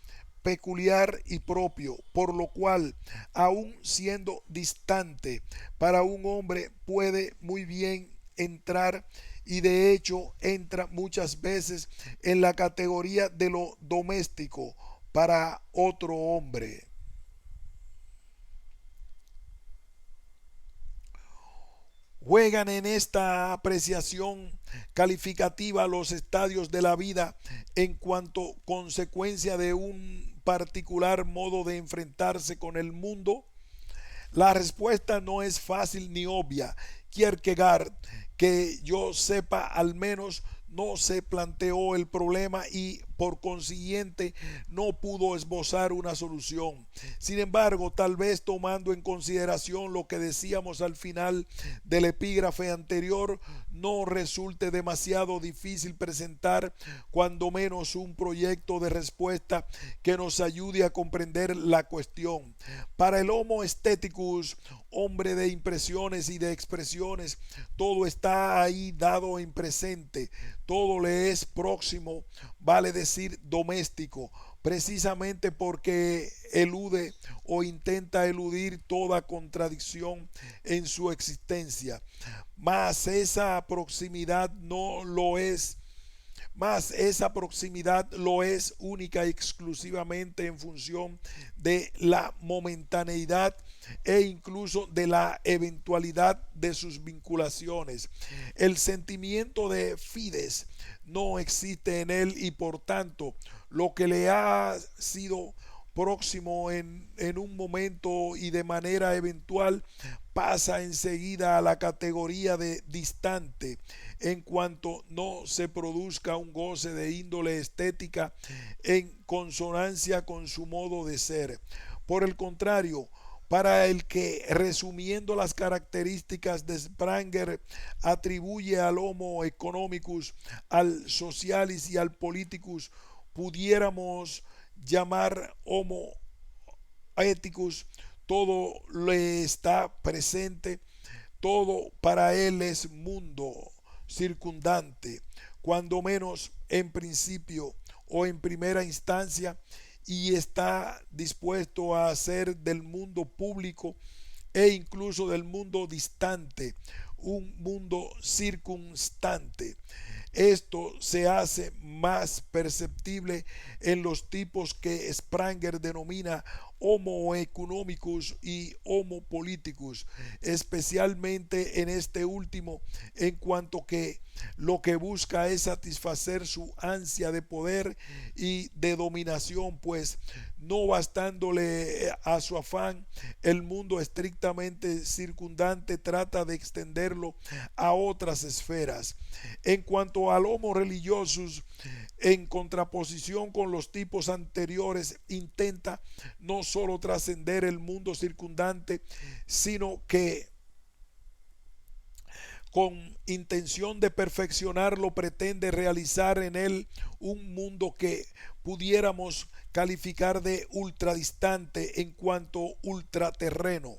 peculiar y propio, por lo cual, aun siendo distante, para un hombre puede muy bien entrar, y de hecho entra muchas veces en la categoría de lo doméstico para otro hombre. Juegan en esta apreciación calificativa los estadios de la vida en cuanto consecuencia de un particular modo de enfrentarse con el mundo. La respuesta no es fácil ni obvia. Kierkegaard, que yo sepa al menos, no se planteó el problema y por consiguiente no pudo esbozar una solución. Sin embargo, tal vez tomando en consideración lo que decíamos al final del epígrafe anterior, no resulte demasiado difícil presentar cuando menos un proyecto de respuesta que nos ayude a comprender la cuestión. Para el Homo aestheticus, hombre de impresiones y de expresiones, todo está ahí dado en presente, todo le es próximo, vale decir doméstico, precisamente porque elude o intenta eludir toda contradicción en su existencia. Mas esa proximidad no lo es más esa proximidad lo es única y exclusivamente en función de la momentaneidad e incluso de la eventualidad de sus vinculaciones. El sentimiento de fides no existe en él y por tanto lo que le ha sido próximo en un momento y de manera eventual pasa enseguida a la categoría de distante en cuanto no se produzca un goce de índole estética en consonancia con su modo de ser. Por el contrario, para el que, resumiendo las características de Spranger, atribuye al Homo economicus, al socialis y al politicus, pudiéramos llamar Homo ethicus, todo le está presente, todo para él es mundo circundante, cuando menos en principio o en primera instancia, y está dispuesto a hacer del mundo público e incluso del mundo distante un mundo circunstante. Esto se hace más perceptible en los tipos que Spranger denomina Homo economicus y Homo politicus, especialmente en este último, en cuanto que lo que busca es satisfacer su ansia de poder y de dominación, pues no bastándole a su afán el mundo estrictamente circundante, trata de extenderlo a otras esferas. En cuanto al Homo religiosus, en contraposición con los tipos anteriores, intenta no solo trascender el mundo circundante, sino que con intención de perfeccionarlo pretende realizar en él un mundo que pudiéramos calificar de ultradistante en cuanto ultraterreno.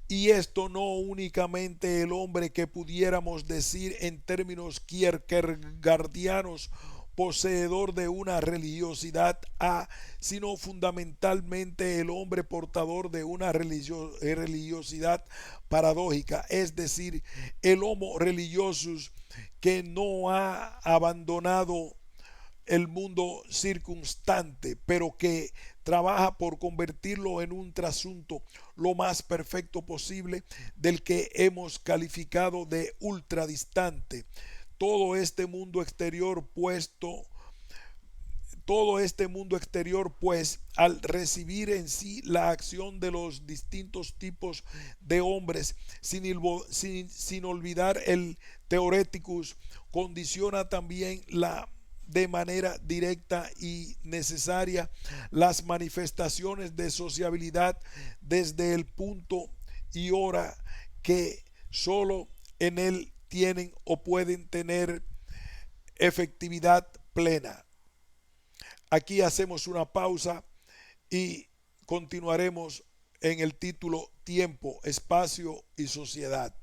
Y esto no únicamente el hombre que pudiéramos decir en términos kierkegaardianos poseedor de una religiosidad sino fundamentalmente el hombre portador de una religiosidad paradójica, es decir, el homo religiosus que no ha abandonado el mundo circunstante, pero que trabaja por convertirlo en un trasunto lo más perfecto posible, del que hemos calificado de ultradistante. Todo este mundo exterior pues, al recibir en sí la acción de los distintos tipos de hombres, sin olvidar el theoreticus, condiciona también de manera directa y necesaria las manifestaciones de sociabilidad desde el punto y hora que sólo en él tienen o pueden tener efectividad plena. Aquí hacemos una pausa y continuaremos en el título Tiempo, Espacio y Sociedad.